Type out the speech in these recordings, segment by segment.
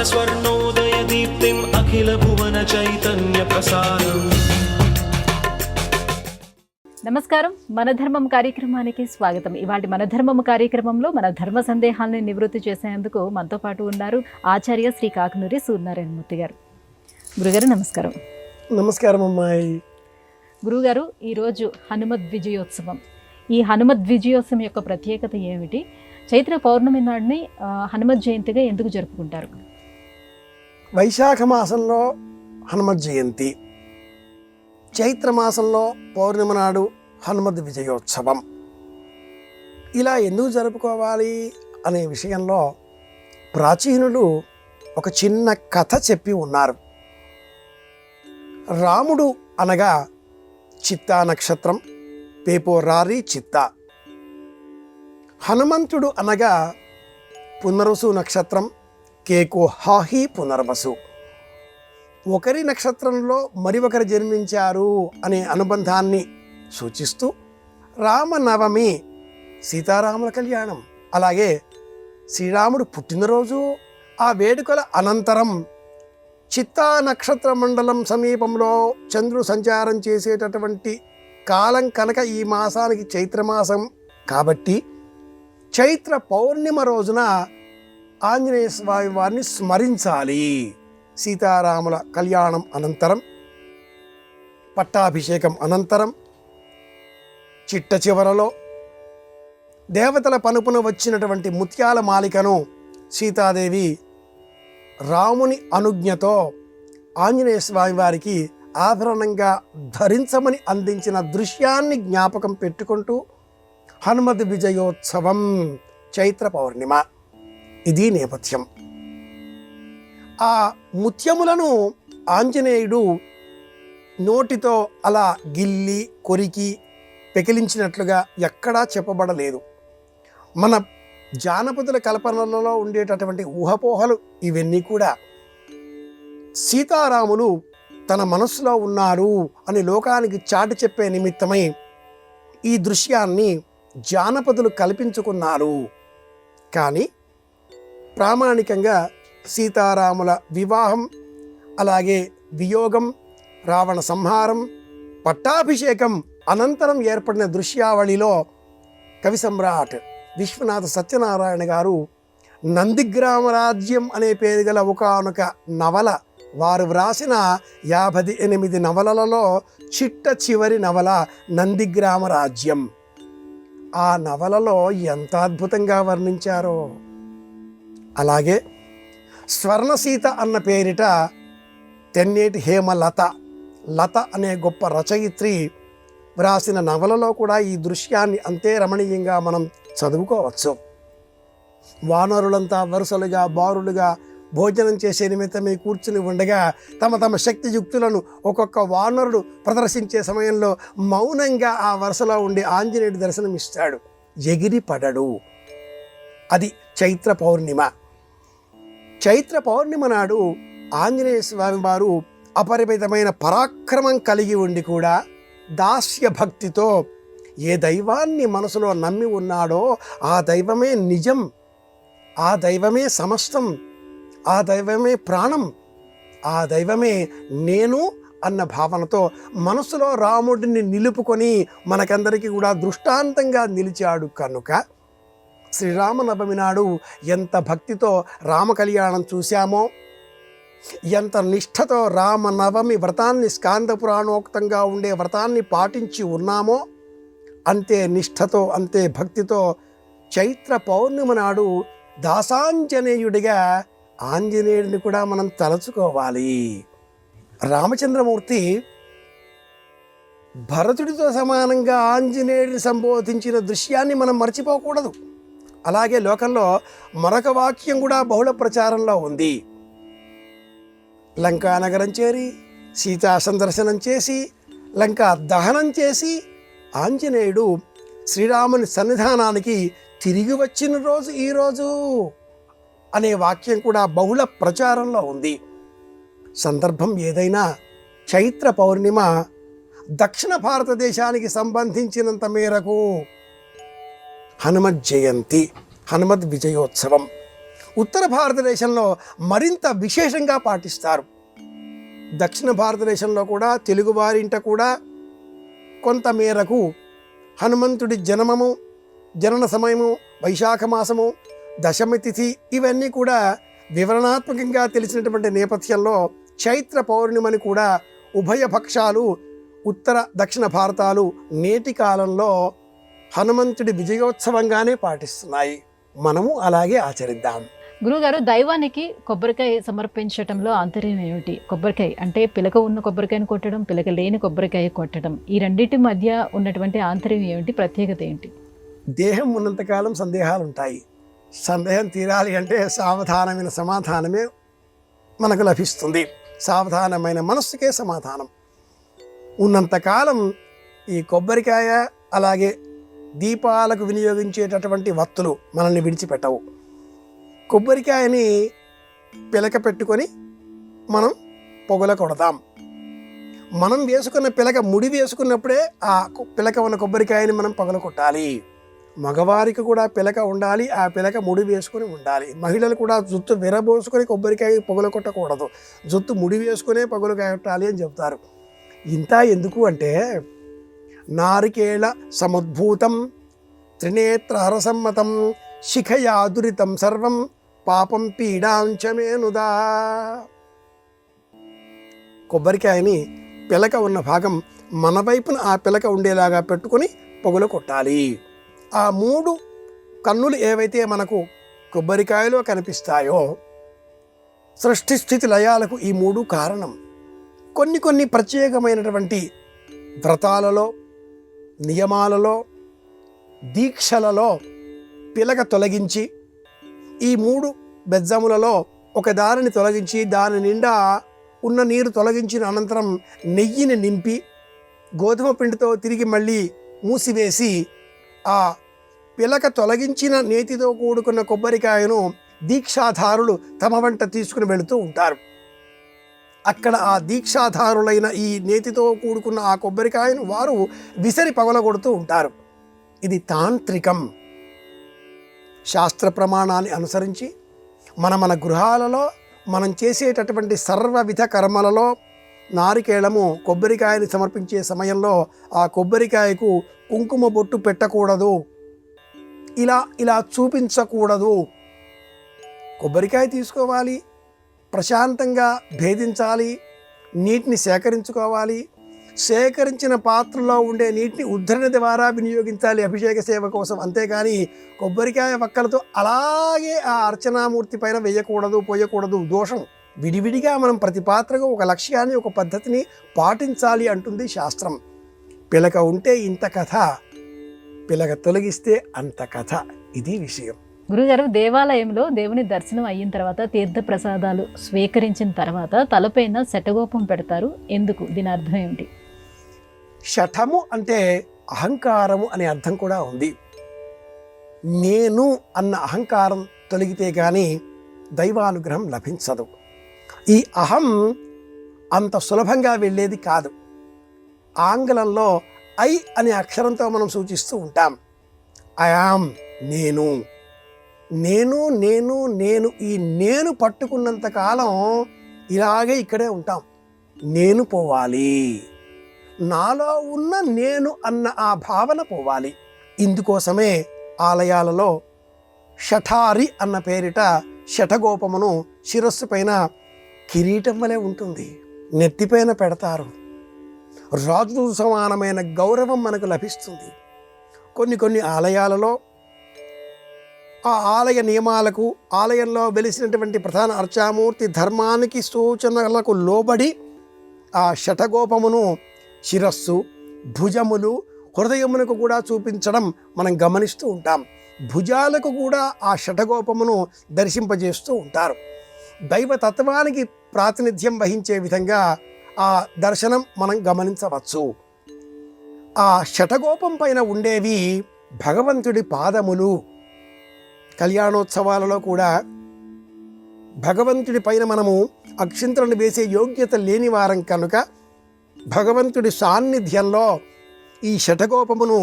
స్వర్ణోదయ దీప్తిం అఖిల భువన చైతన్య ప్రసారం. నమస్కారం, మన ధర్మం కార్యక్రమానికి స్వాగతం. ఇవాళ మన ధర్మం కార్యక్రమంలో మన ధర్మ సందేహాలను నివృత్తి చేసేందుకు మనతో పాటు ఉన్నారు ఆచార్య శ్రీ కాకునూరి సూర్యనారాయణమూర్తి గారు. గురుగారు నమస్కారం. నమస్కారం అమ్మాయి. గురుగారు, ఈరోజు హనుమద్ విజయోత్సవం. ఈ హనుమద్ విజయోత్సవం యొక్క ప్రత్యేకత ఏమిటి? చైత్ర పౌర్ణమి నాడుని హనుమత్ జయంతిగా ఎందుకు జరుపుకుంటారు? వైశాఖ మాసంలో హనుమత్ జయంతి, చైత్ర మాసంలో పౌర్ణమి నాడు హనుమద్ విజయోత్సవం. ఇలా ఎందుకు జరుపుకోవాలి అనే విషయంలో ప్రాచీనులు ఒక చిన్న కథ చెప్పి ఉన్నారు. రాముడు అనగా చిత్తా నక్షత్రం, పేపోరారి చిత్తా. హనుమంతుడు అనగా పునర్వసు నక్షత్రం, కేకో హాహి పునర్వసు. ఒకరి నక్షత్రంలో మరి ఒకరు జన్మించారు అనే అనుబంధాన్ని సూచిస్తూ రామనవమి, సీతారాముల కళ్యాణం, అలాగే శ్రీరాముడు పుట్టినరోజు, ఆ వేడుకల అనంతరం చిత్తా నక్షత్ర మండలం సమీపంలో చంద్రుడు సంచారం చేసేటటువంటి కాలం కనుక ఈ మాసానికి చైత్రమాసం కాబట్టి చైత్ర పౌర్ణిమ రోజున ఆంజనేయ స్వామి వారిని స్మరించాలి. సీతారాముల కళ్యాణం అనంతరం, పట్టాభిషేకం అనంతరం, చిట్ట చివరలో దేవతల పనుపున వచ్చినటువంటి ముత్యాల మాలికను సీతాదేవి రాముని అనుజ్ఞతో ఆంజనేయ స్వామి వారికి ఆభరణంగా ధరించమని అందించిన దృశ్యాన్ని జ్ఞాపకం పెట్టుకుంటూ హనుమద్ విజయోత్సవం, చైత్ర పౌర్ణిమ, ఇది నేపథ్యం. ఆ ముత్యములను ఆంజనేయుడు నోటితో అలా గిల్లి కొరికి పెకిలించినట్లుగా ఎక్కడా చెప్పబడలేదు. మన జానపదుల కల్పనలలో ఉండేటటువంటి ఊహపోహలు ఇవన్నీ కూడా సీతారాములు తన మనస్సులో ఉన్నారు అని లోకానికి చాటి చెప్పే నిమిత్తమై ఈ దృశ్యాన్ని జానపదులు కల్పించుకున్నారు. కానీ ప్రామాణికంగా సీతారాముల వివాహం, అలాగే వియోగం, రావణ సంహారం, పట్టాభిషేకం అనంతరం ఏర్పడిన దృశ్యావళిలో కవి సమ్రాట్ విశ్వనాథ సత్యనారాయణ గారు నందిగ్రామరాజ్యం అనే పేరు గల ఒకానొక నవల, వారు వ్రాసిన 58 నవలలలో చిట్ట చివరి నవల నందిగ్రామరాజ్యం. ఆ నవలలో ఎంత అద్భుతంగా వర్ణించారో. అలాగే స్వర్ణసీత అన్న పేరిట తెన్నేటి హేమలత, లత అనే గొప్ప రచయిత్రి వ్రాసిన నవలలో కూడా ఈ దృశ్యాన్ని అంతే రమణీయంగా మనం చదువుకోవచ్చు. వానరులంతా వరుసలుగా బారులుగా భోజనం చేసే నిమిత్తమే కూర్చుని ఉండగా తమ తమ శక్తియుక్తులను ఒక్కొక్క వానరుడు ప్రదర్శించే సమయంలో మౌనంగా ఆ వరుసలో ఉండి ఆంజనేయుడి దర్శనం ఇస్తాడు, ఎగిరి పడడు. అది చైత్ర పౌర్ణిమ. చైత్ర పౌర్ణిమ నాడు ఆంజనేయ స్వామి వారు అపరిమితమైన పరాక్రమం కలిగి ఉండి కూడా దాస్య భక్తితో ఏ దైవాన్ని మనసులో నమ్మి ఉన్నాడో ఆ దైవమే నిజం, ఆ దైవమే సమస్తం, ఆ దైవమే ప్రాణం, ఆ దైవమే నేను అన్న భావనతో మనసులో రాముడిని నిలుపుకొని మనకందరికీ కూడా దృష్టాంతంగా నిలిచాడు. కనుక శ్రీరామనవమి నాడు ఎంత భక్తితో రామ కళ్యాణం చూశామో, ఎంత నిష్ఠతో రామనవమి వ్రతాన్ని, స్కాంద పురాణోక్తంగా ఉండే వ్రతాన్ని పాటించి ఉన్నామో అంతే నిష్ఠతో, అంతే భక్తితో చైత్ర పౌర్ణిమ నాడు దాసాంజనేయుడిగా ఆంజనేయుడిని కూడా మనం తలచుకోవాలి. రామచంద్రమూర్తి భరతుడితో సమానంగా ఆంజనేయుడిని సంబోధించిన దృశ్యాన్ని మనం మర్చిపోకూడదు. అలాగే లోకంలో మరొక వాక్యం కూడా బహుళ ప్రచారంలో ఉంది. లంకా నగరం చేరి సీతా సందర్శనం చేసి లంకా దహనం చేసి ఆంజనేయుడు శ్రీరాముని సన్నిధానానికి తిరిగి వచ్చిన రోజు ఈరోజు అనే వాక్యం కూడా బహుళ ప్రచారంలో ఉంది. సందర్భం ఏదైనా చైత్ర పౌర్ణిమ దక్షిణ భారతదేశానికి సంబంధించినంత మేరకు హనుమత్ జయంతి, హనుమద్ విజయోత్సవం. ఉత్తర భారతదేశంలో మరింత విశేషంగా పాటిస్తారు. దక్షిణ భారతదేశంలో కూడా తెలుగువారింట కూడా కొంత మేరకు హనుమంతుడి జనన సమయము, వైశాఖ మాసము, దశమి తిథి ఇవన్నీ కూడా వివరణాత్మకంగా తెలిసినటువంటి నేపథ్యంలో చైత్ర పౌర్ణిమని కూడా ఉభయ పక్షాలు ఉత్తర దక్షిణ భారతాలు నేటి కాలంలో హనుమంతుడి విజయోత్సవంగానే పాటిస్తున్నాయి. మనము అలాగే ఆచరిద్దాం. గురుగారు, దైవానికి కొబ్బరికాయ సమర్పించటంలో ఆంతర్యం ఏమిటి? కొబ్బరికాయ అంటే పిలక ఉన్న కొబ్బరికాయను కొట్టడం, పిలక లేని కొబ్బరికాయ కొట్టడం, ఈ రెండింటి మధ్య ఉన్నటువంటి ఆంతర్యం ఏమిటి, ప్రత్యేకత ఏంటి? దేహం ఉన్నంతకాలం సందేహాలు ఉంటాయి. సందేహం తీరాలి అంటే సావధానమైన సమాధానమే మనకు లభిస్తుంది. సావధానమైన మనస్సుకే సమాధానం. ఉన్నంతకాలం ఈ కొబ్బరికాయ అలాగే దీపాలకు వినియోగించేటటువంటి వత్తులు మనల్ని విడిచిపెట్టవు. కొబ్బరికాయని పిలక పెట్టుకొని మనం పొగల కొడదాం. మనం వేసుకున్న పిలక ముడి వేసుకున్నప్పుడే ఆ పిలక ఉన్న కొబ్బరికాయని మనం పగల కొట్టాలి. మగవారికి కూడా పిలక ఉండాలి, ఆ పిలక ముడి వేసుకొని ఉండాలి. మహిళలు కూడా జుత్తు విరబోసుకొని కొబ్బరికాయ పొగల కొట్టకూడదు, జుత్తు ముడి వేసుకునే పొగలు కొట్టాలి అని చెప్తారు. ఇంత ఎందుకు అంటే నారికేళ సముద్భూతం త్రినేత్ర హరసమ్మతం శిఖయాదురితం సర్వం పాపం పీడాంచమేనుదా. కొబ్బరికాయని పిలక ఉన్న భాగం మన వైపున ఆ పిలక ఉండేలాగా పెట్టుకొని పొగలు కొట్టాలి. ఆ 3 కన్నులు ఏవైతే మనకు కొబ్బరికాయలో కనిపిస్తాయో సృష్టి స్థితి లయాలకు ఈ 3 కారణం. కొన్ని ప్రత్యేకమైనటువంటి వ్రతాలలో, నియమాలలో, దీక్షలలో పిలక తొలగించి ఈ 3 బెజ్జములలో ఒక దారిని తొలగించి దాని నిండా ఉన్న నీరు తొలగించిన అనంతరం నెయ్యిని నింపి గోధుమ పిండితో తిరిగి మళ్ళీ మూసివేసి ఆ పిలక తొలగించిన నేతితో కూడుకున్న కొబ్బరికాయను దీక్షాధారులు తమ వెంట తీసుకుని వెళుతూ ఉంటారు. అక్కడ ఆ దీక్షాధారులైన ఈ నేతితో కూడుకున్న ఆ కొబ్బరికాయను వారు విసరి పగలగొడుతూ ఉంటారు. ఇది తాంత్రికం. శాస్త్ర ప్రమాణాన్ని అనుసరించి మన గృహాలలో మనం చేసేటటువంటి సర్వవిధ కర్మలలో నారికేళము కొబ్బరికాయని సమర్పించే సమయంలో ఆ కొబ్బరికాయకు కుంకుమ బొట్టు పెట్టకూడదు, ఇలా చూపించకూడదు. కొబ్బరికాయ తీసుకోవాలి, ప్రశాంతంగా భేదించాలి, నీటిని సేకరించుకోవాలి. సేకరించిన పాత్రలో ఉండే నీటిని ఉద్ధరణ ద్వారా వినియోగించాలి అభిషేక సేవ కోసం. అంతేగాని కొబ్బరికాయ వక్కలతో అలాగే ఆ అర్చనామూర్తి పైన వేయకూడదు, పోయకూడదు. దోషం. విడివిడిగా మనం ప్రతి పాత్రకు ఒక లక్ష్యాన్ని, ఒక పద్ధతిని పాటించాలి అంటుంది శాస్త్రం. పిలక ఉంటే ఇంత కథ, పిలక తొలగిస్తే అంత కథ. ఇది విషయం. గురుగారు, దేవాలయంలో దేవుని దర్శనం అయిన తర్వాత తీర్థ ప్రసాదాలు స్వీకరించిన తర్వాత తలపైన శటగోపం పెడతారు. ఎందుకు? దీని అర్థం ఏమిటి? శఠము అంటే అహంకారము అనే అర్థం కూడా ఉంది. నేను అన్న అహంకారం తొలగితే కానీ దైవానుగ్రహం లభించదు. ఈ అహం అంత సులభంగా వెళ్ళేది కాదు. ఆంగ్లంలో ఐ అనే అక్షరంతో మనం సూచిస్తూ ఉంటాం. ఐ యామ్, నేను, నేను, నేను, నేను. ఈ నేను పట్టుకున్నంత కాలం ఇలాగే ఇక్కడే ఉంటాం. నేను పోవాలి, నాలో ఉన్న నేను అన్న ఆ భావన పోవాలి. ఇందుకోసమే ఆలయాలలో శఠారి అన్న పేరిట శఠగోపమును శిరస్సు పైన కిరీటం వలె ఉంటుంది, నెత్తిపైన పెడతారు. రాజు సమానమైన గౌరవం మనకు లభిస్తుంది. కొన్ని ఆలయాలలో ఆ ఆలయ నియమాలకు, ఆలయంలో వెలిసినటువంటి ప్రధాన అర్చామూర్తి ధర్మానికి సూచనలకు లోబడి ఆ శఠగోపమును శిరస్సు, భుజములు, హృదయమునకు కూడా చూపించడం మనం గమనిస్తూ ఉంటాం. భుజాలకు కూడా ఆ శఠగోపమును దర్శింపజేస్తూ ఉంటారు. దైవతత్వానికి ప్రాతినిధ్యం వహించే విధంగా ఆ దర్శనం మనం గమనించవచ్చు. ఆ శఠగోపం పైన ఉండేవి భగవంతుడి పాదములు. కళ్యాణోత్సవాలలో కూడా భగవంతుడి పైన మనము అక్షింతలను వేసే యోగ్యత లేని వారం కనుక భగవంతుడి సాన్నిధ్యంలో ఈ శఠగోపమును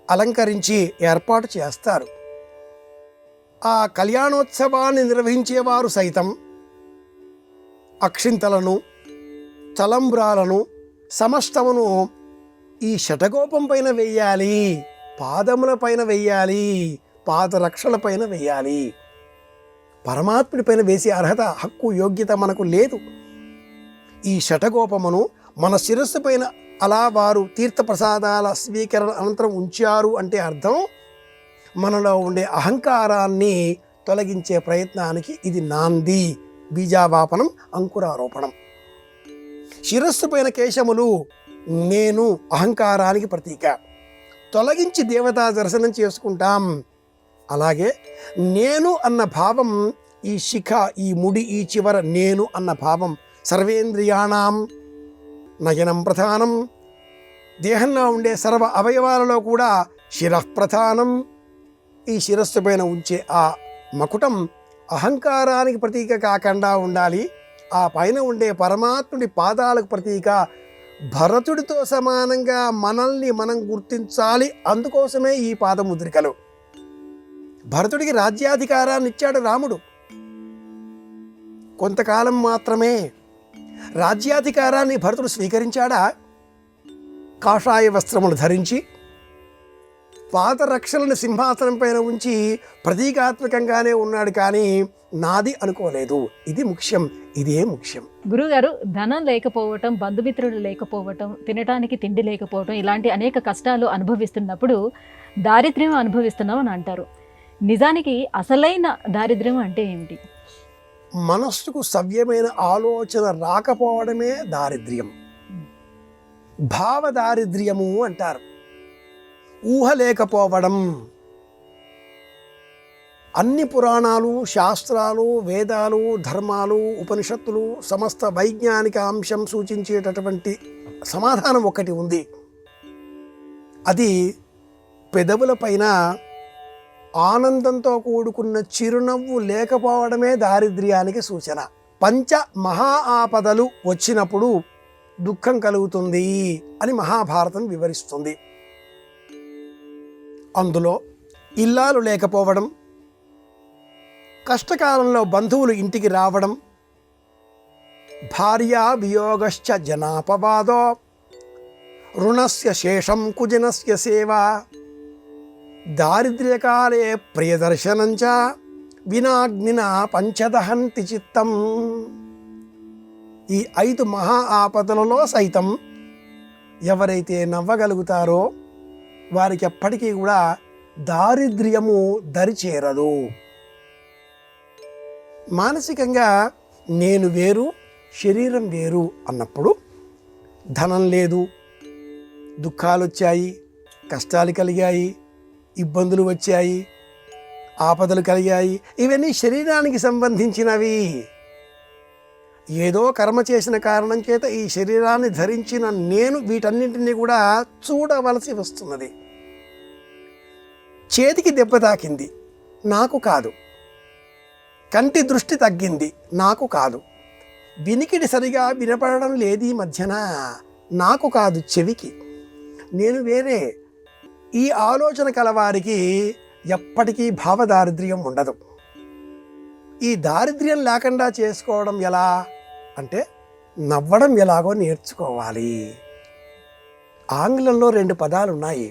అలంకరించి ఏర్పాటు చేస్తారు. ఆ కళ్యాణోత్సవాన్ని నిర్వహించేవారు సైతం అక్షింతలను, తలంబ్రాలను సమస్తమును ఈ శటగోపం పైన వెయ్యాలి, పాదముల పైన వెయ్యాలి, పాదరక్షల పైన వెయ్యాలి. పరమాత్ముడి పైన వేసే అర్హత, హక్కు, యోగ్యత మనకు లేదు. ఈ శటగోపమును మన శిరస్సు పైన అలా వారు తీర్థప్రసాదాల స్వీకరణ అనంతరం ఉంచారు అంటే అర్థం మనలో ఉండే అహంకారాన్ని తొలగించే ప్రయత్నానికి ఇది నాంది. బీజావాపనం, అంకురారోపణం. శిరస్సు పైన కేశములు నేను అహంకారానికి ప్రతీక, తొలగించి దేవతా దర్శనం చేసుకుంటాం. అలాగే నేను అన్న భావం, ఈ శిఖ, ఈ ముడి, ఈ చివర నేను అన్న భావం సర్వేంద్రియాణం నయనం ప్రధానం. దేహంలో ఉండే సర్వ అవయవాలలో కూడా శిరఃప్రధానం. ఈ శిరస్సు పైన ఉంచే ఆ మకుటం అహంకారానికి ప్రతీక కాకుండా ఉండాలి. ఆ పైన ఉండే పరమాత్ముడి పాదాలకు ప్రతీక. భరతుడితో సమానంగా మనల్ని మనం గుర్తించాలి. అందుకోసమే ఈ పాదముద్రికలు. భరతుడికి రాజ్యాధికారాన్ని ఇచ్చాడు రాముడు. కొంతకాలం మాత్రమే. రాజ్యాధికారాన్ని భరతుడు స్వీకరించాడా? కాషాయ వస్త్రములు ధరించి పాదరక్షలను సింహాసనం పైన ఉంచి ప్రతీకాత్మకంగానే ఉన్నాడు, కానీ నాది అనుకోలేదు. ఇది ముఖ్యం, ఇదే ముఖ్యం. గురుగారు, ధనం లేకపోవటం, బంధుమిత్రులు లేకపోవటం, తినటానికి తిండి లేకపోవటం, ఇలాంటి అనేక కష్టాలు అనుభవిస్తున్నప్పుడు దారిద్ర్యం అనుభవిస్తున్నాం అని అంటారు. నిజానికి అసలైన దారిద్ర్యం అంటే ఏమిటి? మనస్సుకు సవ్యమైన ఆలోచన రాకపోవడమే దారిద్ర్యం. భావ దారిద్ర్యము అంటారు. ఊహ లేకపోవడం. అన్ని పురాణాలు, శాస్త్రాలు, వేదాలు, ధర్మాలు, ఉపనిషత్తులు, సమస్త వైజ్ఞానిక అంశం సూచించేటటువంటి సమాధానం ఒకటి ఉంది. అది పెదవుల పైన ఆనందంతో కూడుకున్న చిరునవ్వు లేకపోవడమే దారిద్ర్యానికి సూచన. పంచ మహా ఆపదలు వచ్చినప్పుడు దుఃఖం కలుగుతుంది అని మహాభారతం వివరిస్తుంది. అందులో ఇల్లాలు లేకపోవడం, కష్టకాలంలో బంధువులు ఇంటికి రావడం, భార్యా వియోగశ్చ జనాపవాదో, రుణస్య శేషం కుజనస్య సేవ, దారిద్ర్యకాలే ప్రియదర్శనంచ వినాగ్నిన పంచదహంతి చిత్తం. ఈ 5 మహా ఆపదలలో సైతం ఎవరైతే నవ్వగలుగుతారో వారికి ఎప్పటికీ కూడా దారిద్ర్యము దరిచేరదు. మానసికంగా నేను వేరు, శరీరం వేరు అన్నప్పుడు ధనం లేదు, దుఃఖాలు వచ్చాయి, కష్టాలు కలిగాయి, ఇబ్బందులు వచ్చాయి, ఆపదలు కలిగాయి. ఇవన్నీ శరీరానికి సంబంధించినవి. ఏదో కర్మ చేసిన కారణం చేత ఈ శరీరాన్ని ధరించిన నేను వీటన్నింటినీ కూడా చూడవలసి వస్తున్నది. చేతికి దెబ్బ తాకింది, నాకు కాదు. కంటి దృష్టి తగ్గింది, నాకు కాదు. వినికిడి సరిగా వినపడడం లేదు ఈ మధ్యన, నాకు కాదు, చెవికి. నేను వేరే. ఈ ఆలోచన కలవారికి ఎప్పటికీ భావదారిద్ర్యం ఉండదు. ఈ దారిద్ర్యం లేకుండా చేసుకోవడం ఎలా అంటే నవ్వడం ఎలాగో నేర్చుకోవాలి. ఆంగ్లంలో 2 పదాలు ఉన్నాయి.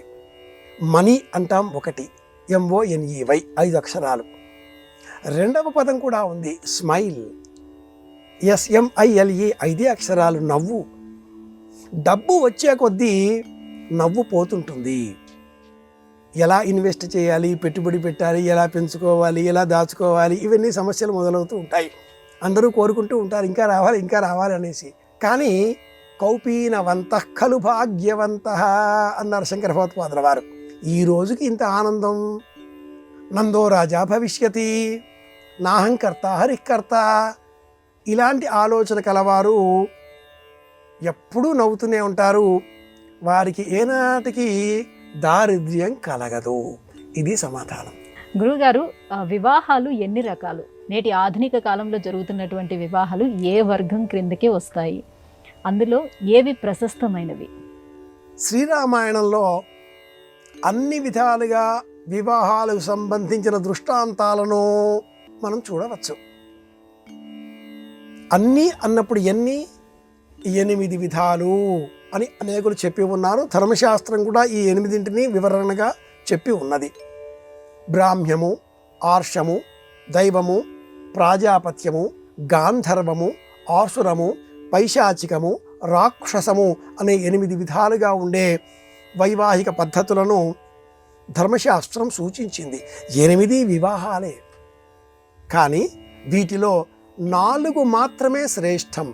మనీ అంటాం ఒకటి, MONEY 5 అక్షరాలు. రెండవ పదం కూడా ఉంది, స్మైల్, SMILE 5 అక్షరాలు, నవ్వు. డబ్బు వచ్చే కొద్దీ నవ్వు పోతుంటుంది. ఎలా ఇన్వెస్ట్ చేయాలి, పెట్టుబడి పెట్టాలి, ఎలా పెంచుకోవాలి, ఎలా దాచుకోవాలి, ఇవన్నీ సమస్యలు మొదలవుతూ ఉంటాయి. అందరూ కోరుకుంటూ ఉంటారు ఇంకా రావాలి, ఇంకా రావాలి అనేసి. కానీ కౌపీనవంతః ఖలు భాగ్యవంతః అన్నారు శంకర భగవత్పాదుల వారు. ఈ రోజుకి ఇంత ఆనందం, నందో రాజా భవిష్యతి, నాహంకర్త హరికర్త, ఇలాంటి ఆలోచన కలవారు ఎప్పుడూ నవ్వుతూనే ఉంటారు. వారికి ఏనాటికి దారిద్ర్యం కలగదు. ఇది సమాధానం. గురుగారు, వివాహాలు ఎన్ని రకాలు? నేటి ఆధునిక కాలంలో జరుగుతున్నటువంటి వివాహాలు ఏ వర్గం క్రిందకి వస్తాయి? అందులో ఏవి ప్రశస్తమైనవి? శ్రీరామాయణంలో అన్ని విధాలుగా వివాహాలకు సంబంధించిన దృష్టాంతాలను మనం చూడవచ్చు. అన్నీ అన్నప్పుడు ఎన్ని? 8 విధాలు అని అనేకులు చెప్పి ఉన్నారు. ధర్మశాస్త్రం కూడా ఈ 8ంటిని వివరణగా చెప్పి ఉన్నది. బ్రాహ్మ్యము, ఆర్షము, దైవము, ప్రాజాపత్యము, గాంధర్వము, ఆసురము, పైశాచికము, రాక్షసము అనే 8 విధాలుగా ఉండే వైవాహిక పద్ధతులను ధర్మశాస్త్రం సూచించింది. 8 వివాహాలే, కానీ వీటిలో 4 మాత్రమే శ్రేష్టం.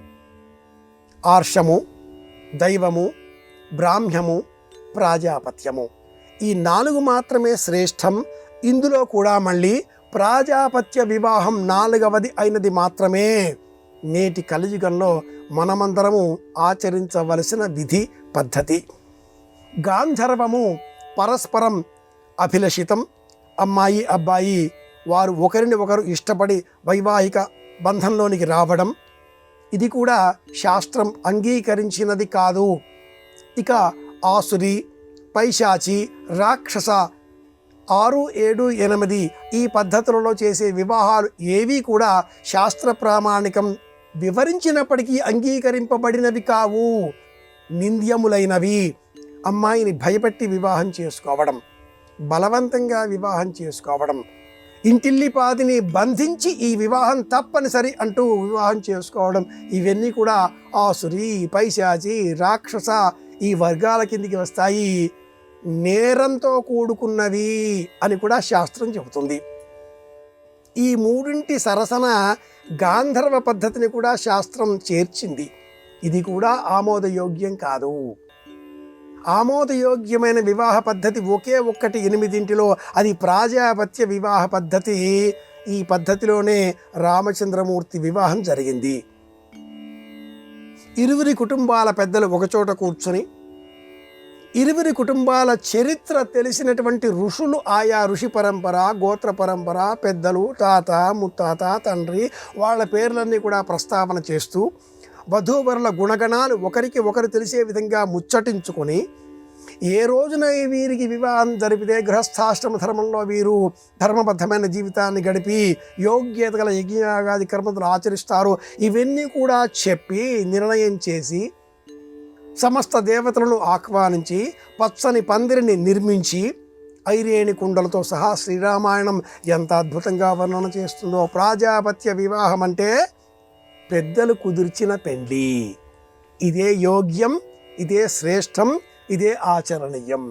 ఆర్షము, దైవము, బ్రాహ్మ్యము, ప్రాజాపత్యము, ఈ 4 మాత్రమే శ్రేష్టం. ఇందులో కూడా మళ్ళీ ప్రాజాపత్య వివాహం 4వది అయినది మాత్రమే నేటి కలియుగంలో మనమందరము ఆచరించవలసిన విధి పద్ధతి. గాంధర్వము పరస్పరం అభిలషితం. అమ్మాయి అబ్బాయి వారు ఒకరిని ఒకరు ఇష్టపడి వైవాహిక బంధంలోనికి రావడం, ఇది కూడా శాస్త్రం అంగీకరించినది కాదు. ఇక ఆసురి, పైశాచి, రాక్షస 6, 7, 8 ఈ పద్ధతులలో చేసే వివాహాలు ఏవీ కూడా శాస్త్ర ప్రామాణికం వివరించినప్పటికీ అంగీకరింపబడినవి కావు, నింద్యములైనవి. అమ్మాయిని భయపెట్టి వివాహం చేసుకోవడం, బలవంతంగా వివాహం చేసుకోవడం, ఇంటిల్లిపాదిని బంధించి ఈ వివాహం తప్పనిసరి అంటూ వివాహం చేసుకోవడం, ఇవన్నీ కూడా ఆసురి, పైశాచి, రాక్షస ఈ వర్గాల కిందికి వస్తాయి. నేరంతో కూడుకున్నవి అని కూడా శాస్త్రం చెబుతుంది. ఈ 3 సరసన గాంధర్వ పద్ధతిని కూడా శాస్త్రం చేర్చింది. ఇది కూడా ఆమోదయోగ్యం కాదు. ఆమోదయోగ్యమైన వివాహ పద్ధతి ఒకే ఒక్కటి 8ంటిలో, అది ప్రాజాపత్య వివాహ పద్ధతి. ఈ పద్ధతిలోనే రామచంద్రమూర్తి వివాహం జరిగింది. ఇరువురి కుటుంబాల పెద్దలు ఒకచోట కూర్చొని ఇరువురి కుటుంబాల చరిత్ర తెలిసినటువంటి ఋషులు, ఆయా ఋషి పరంపర, గోత్ర పరంపర, పెద్దలు, తాత, ముత్తాత, తండ్రి వాళ్ళ పేర్లన్నీ కూడా ప్రస్తావన చేస్తూ వధూవరుల గుణగణాలు ఒకరికి ఒకరు తెలిసే విధంగా ముచ్చటించుకొని, ఏ రోజున వీరికి వివాహం జరిపితే గృహస్థాశ్రమ ధర్మంలో వీరు ధర్మబద్ధమైన జీవితాన్ని గడిపి యోగ్యత గల యజ్ఞయాగాది కర్మలు ఆచరిస్తారు, ఇవన్నీ కూడా చెప్పి నిర్ణయం చేసి సమస్త దేవతలను ఆహ్వానించి పచ్చని పందిరిని నిర్మించి ఐరేణి కుండలతో సహా శ్రీరామాయణం ఎంత అద్భుతంగా వర్ణన చేస్తుందో. ప్రాజాపత్య వివాహం అంటే పెద్దలు కుదిర్చిన పెండ్లి. ఇదే యోగ్యం, ఇదే శ్రేష్టం, ఇదే ఆచరణీయం.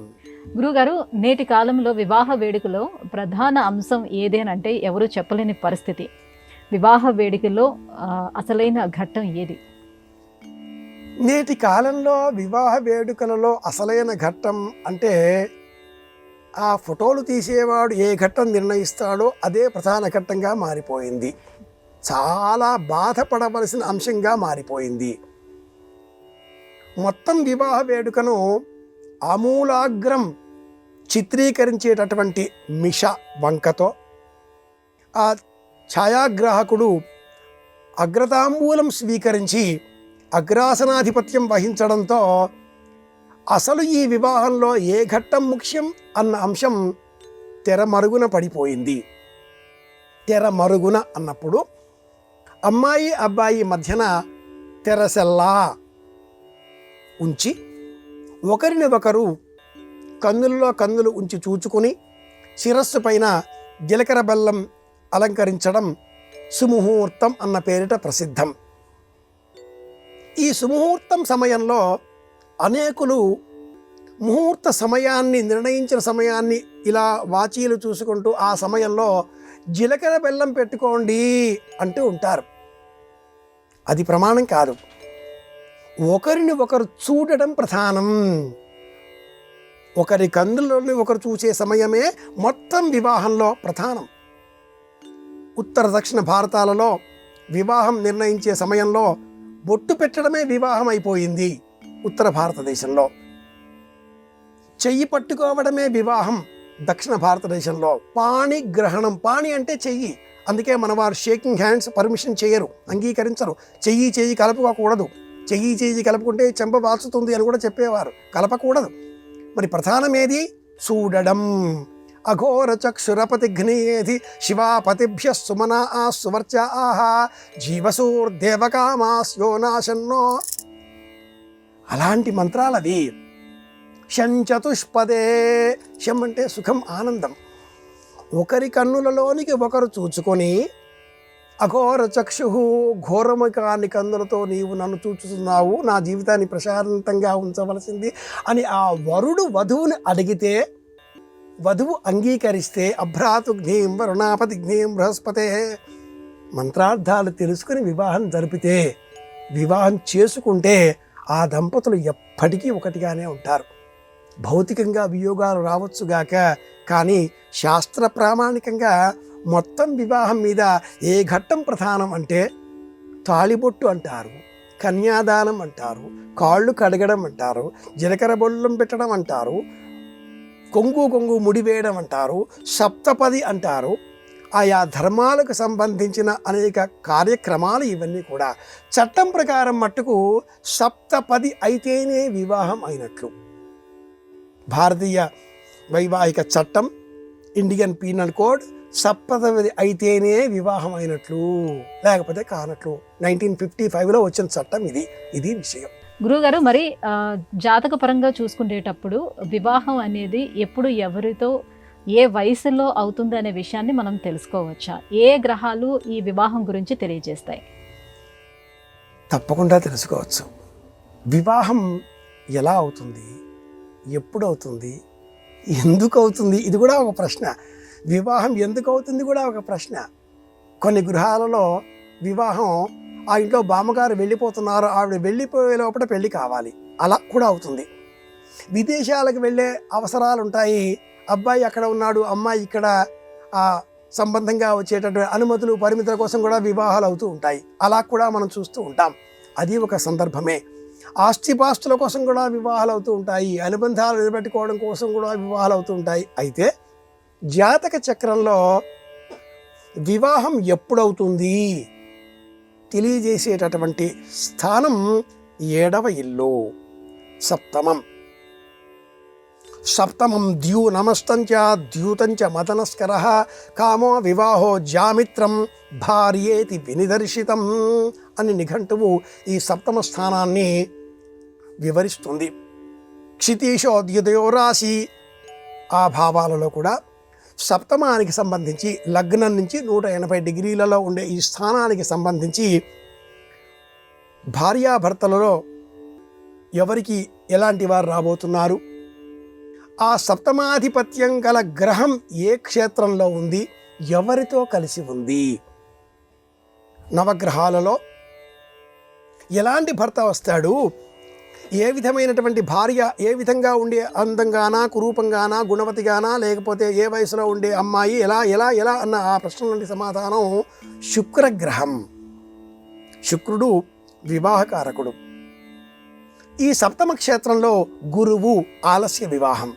గురుగారు, నేటి కాలంలో వివాహ వేడుకలో ప్రధాన అంశం ఏదేనంటే ఎవరు చెప్పలేని పరిస్థితి. వివాహ వేడుకలో అసలైన ఘట్టం ఏది? నేటి కాలంలో వివాహ వేడుకలలో అసలైన ఘట్టం అంటే ఆ ఫోటోలు తీసేవాడు ఏ ఘట్టం నిర్ణయిస్తాడో అదే ప్రధాన ఘట్టంగా మారిపోయింది. చాలా బాధపడవలసిన అంశంగా మారిపోయింది. మొత్తం వివాహ వేడుకను ఆమూలాగ్రం చిత్రీకరించేటటువంటి మిష వంకతో ఆ ఛాయాగ్రాహకుడు అగ్రతాంబూలం స్వీకరించి అగ్రాసనాధిపత్యం వహించడంతో అసలు ఈ వివాహంలో ఏ ఘట్టం ముఖ్యం అన్న అంశం తెరమరుగున పడిపోయింది. తెరమరుగున అన్నప్పుడు అమ్మాయి అబ్బాయి మధ్యన తెరసెల్లా ఉంచి ఒకరిని ఒకరు కన్నులలో కన్నులు ఉంచి చూచుకొని శిరస్సు పైన జీలకర్ర బెల్లం అలంకరించడం సుముహూర్తం అన్న పేరిట ప్రసిద్ధం. ఈ సుముహూర్తం సమయంలో అనేకులు ముహూర్త సమయాన్ని, నిర్ణయించిన సమయాన్ని ఇలా వాచీలు చూసుకుంటూ ఆ సమయంలో జీలకర్ర బెల్లం పెట్టుకోండి అంటూ ఉంటారు. అది ప్రమాణం కాదు. ఒకరిని ఒకరు చూడడం ప్రధానం. ఒకరి కన్నులని ఒకరు చూసే సమయమే మొత్తం వివాహంలో ప్రధానం. ఉత్తర దక్షిణ భారతాలలో వివాహం నిర్ణయించే సమయంలో బొట్టు పెట్టడమే వివాహం అయిపోయింది. ఉత్తర భారతదేశంలో చెయ్యి పట్టుకోవడమే వివాహం. దక్షిణ భారతదేశంలో పాణి గ్రహణం, పాణి అంటే చెయ్యి, అందుకే మనవారు షేకింగ్ హ్యాండ్స్ పర్మిషన్ చేయరు, అంగీకరించరు. చెయ్యి చెయ్యి కలుపుకోకూడదు, చెయ్యి చెయ్యి కలుపుకుంటే చెంప వాల్చుతుంది అని కూడా చెప్పేవారు, కలపకూడదు. మరి ప్రధానమేది? చూడడం. అఘోర చక్షురపతిఘ్నేధి శివాపతిభ్య సుమనా సువర్చా జీవసూర్దేవకామాస్యో నాశన్నో. అలాంటి మంత్రాలవి. షంచతుష్పదే. శం అంటే సుఖం, ఆనందం. ఒకరి కన్నులలోనికి ఒకరు చూచుకొని అఘోర చక్షు, ఘోరము కాని కన్నులతో నీవు నన్ను చూచుతున్నావు, నా జీవితాన్ని ప్రశాంతంగా ఉంచవలసింది అని ఆ వరుడు వధువుని అడిగితే, వధువు అంగీకరిస్తే అభ్రాతుఘ్నీం వరుణాపతిఘ్నీం బృహస్పతే మంత్రార్థాలు తెలుసుకుని వివాహం జరిపితే, వివాహం చేసుకుంటే ఆ దంపతులు ఎప్పటికీ ఒకటిగానే ఉంటారు. భౌతికంగా వియోగాలు రావచ్చుగాక, కానీ శాస్త్ర ప్రామాణికంగా మొత్తం వివాహం మీద ఏ ఘట్టం ప్రధానం అంటే తాళిబొట్టు అంటారు, కన్యాదానం అంటారు, కాళ్ళు కడగడం అంటారు, జీలకర్ర బొల్లం పెట్టడం అంటారు, కొంగు ముడివేయడం అంటారు, సప్తపది అంటారు. ఆయా ధర్మాలకు సంబంధించిన అనేక కార్యక్రమాలు ఇవన్నీ కూడా చట్టం ప్రకారం మట్టుకు సప్తపది అయితేనే వివాహం అయినట్లు. భారతీయ వైవాహిక చట్టం, ఇండియన్ పీనల్ కోడ్ సప్తపది అయితేనే వివాహం అయినట్లు, లేకపోతే కానట్లు. 1955లో వచ్చిన చట్టం ఇది విషయం. గురువుగారు, మరి జాతక పరంగా చూసుకునేటప్పుడు వివాహం అనేది ఎప్పుడు ఎవరితో ఏ వయసులో అవుతుంది అనే విషయాన్ని మనం తెలుసుకోవచ్చా? ఏ గ్రహాలు ఈ వివాహం గురించి తెలియజేస్తాయి? తప్పకుండా తెలుసుకోవచ్చు. వివాహం ఎలా అవుతుంది, ఎప్పుడు అవుతుంది, ఎందుకు అవుతుంది, ఇది కూడా ఒక ప్రశ్న. వివాహం ఎందుకు అవుతుంది కూడా ఒక ప్రశ్న. కొన్ని గృహాలలో వివాహం ఆ ఇంట్లో బామ్మగారు వెళ్ళిపోతున్నారు, ఆవిడ వెళ్ళిపోయే లోపల పెళ్ళి కావాలి, అలా కూడా అవుతుంది. విదేశాలకు వెళ్ళే అవసరాలు ఉంటాయి, అబ్బాయి అక్కడ ఉన్నాడు, అమ్మాయి ఇక్కడ, ఆ సంబంధంగా వచ్చేటటువంటి అనుమతులు పరిమితుల కోసం కూడా వివాహాలు అవుతూ ఉంటాయి. అలా కూడా మనం చూస్తూ ఉంటాం. అది ఒక సందర్భమే. ఆస్తిపాస్తుల కోసం కూడా వివాహాలు అవుతూ ఉంటాయి, అనుబంధాలు నిలబెట్టుకోవడం కోసం కూడా వివాహాలు అవుతూ ఉంటాయి. అయితే జాతక చక్రంలో వివాహం ఎప్పుడవుతుంది తెలియజేసేటటువంటి స్థానం 7వ ఇల్లు, సప్తమం. సప్తమం ద్యూ నమస్తంచ ద్యూతంచ మదనస్కర కామో వివాహో జామిత్రం భార్యేతి వినిదర్శితం అని నిఘంటువు ఈ సప్తమ స్థానాన్ని వివరిస్తుంది. క్షితీశోద్యుదయో రాశి ఆ భావాలలో కూడా సప్తమానికి సంబంధించి లగ్నం నుంచి 180 డిగ్రీలలో ఉండే ఈ స్థానానికి సంబంధించి భార్యాభర్తలలో ఎవరికి ఎలాంటి వారు రాబోతున్నారు, ఆ సప్తమాధిపత్యం గల గ్రహం ఏ క్షేత్రంలో ఉంది, ఎవరితో కలిసి ఉంది, నవగ్రహాలలో ఎలాంటి భర్త వస్తాడు, ఏ విధమైనటువంటి భార్య ఏ విధంగా ఉండే అందంగానా, కురూపంగానా, గుణవతిగానా, లేకపోతే ఏ వయసులో ఉండే అమ్మాయి ఎలా ఎలా ఎలా అన్న ఆ ప్రశ్నలంటి సమాధానం శుక్రగ్రహం. శుక్రుడు వివాహకారకుడు. ఈ సప్తమ క్షేత్రంలో గురువు ఆలస్య వివాహం.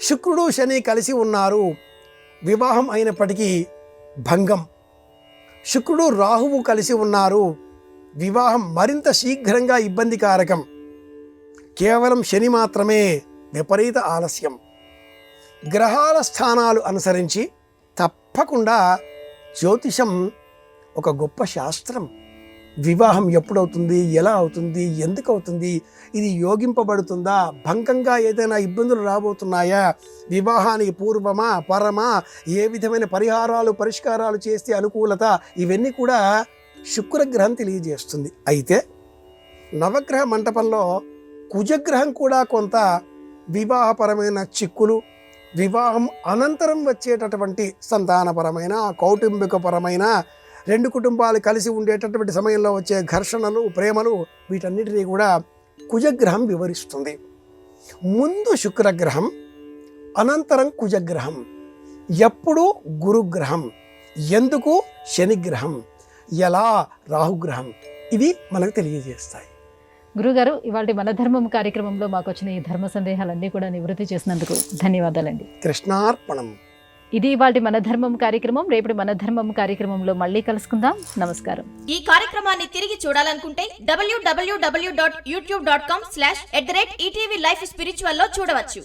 శుక్రుడు శని కలిసి ఉన్నారు, వివాహం అయినప్పటికీ భంగం. శుక్రుడు రాహువు కలిసి ఉన్నారు, వివాహం మరింత శీఘ్రంగా ఇబ్బందికారకం. కేవలం శని మాత్రమే విపరీత ఆలస్యం. గ్రహాల స్థానాలు అనుసరించి తప్పకుండా జ్యోతిషం ఒక గొప్ప శాస్త్రం. వివాహం ఎప్పుడవుతుంది, ఎలా అవుతుంది, ఎందుకు అవుతుంది, ఇది యోగింపబడుతుందా, భంగంగా ఏదైనా ఇబ్బందులు రాబోతున్నాయా, వివాహానికి పూర్వమా పరమా, ఏ విధమైన పరిష్కారాలు చేస్తే అనుకూలత, ఇవన్నీ కూడా శుక్రగ్రహం తెలియజేస్తుంది. అయితే నవగ్రహ మంటపంలో కుజగ్రహం కూడా కొంత వివాహపరమైన చిక్కులు, వివాహం అనంతరం వచ్చేటటువంటి సంతానపరమైన, కౌటుంబికపరమైన, రెండు కుటుంబాలు కలిసి ఉండేటటువంటి సమయంలో వచ్చే ఘర్షణలు, ప్రేమలు, వీటన్నిటినీ కూడా కుజగ్రహం వివరిస్తుంది. ముందు శుక్రగ్రహం, అనంతరం కుజగ్రహం, ఎప్పుడు గురుగ్రహం, ఎందుకు శనిగ్రహం, ఎలా రాహుగ్రహం, ఇవి మనకు తెలియజేస్తాయి. గురుగారు, ఇవాళ మన ధర్మం కార్యక్రమంలో మాకు వచ్చిన ఈ ధర్మ సందేహాలన్నీ కూడా నివృత్తి చేసినందుకు ధన్యవాదాలండి. కృష్ణార్పణం. ఇది ఇవాళ మన ధర్మం కార్యక్రమం. రేపటి మన ధర్మం కార్యక్రమంలో మళ్ళీ కలుసుకుందాం. నమస్కారం. ఈ కార్యక్రమాన్ని తిరిగి చూడాలనుకుంటే www.youtube.com/ETV Life Spiritual లో చూడవచ్చు.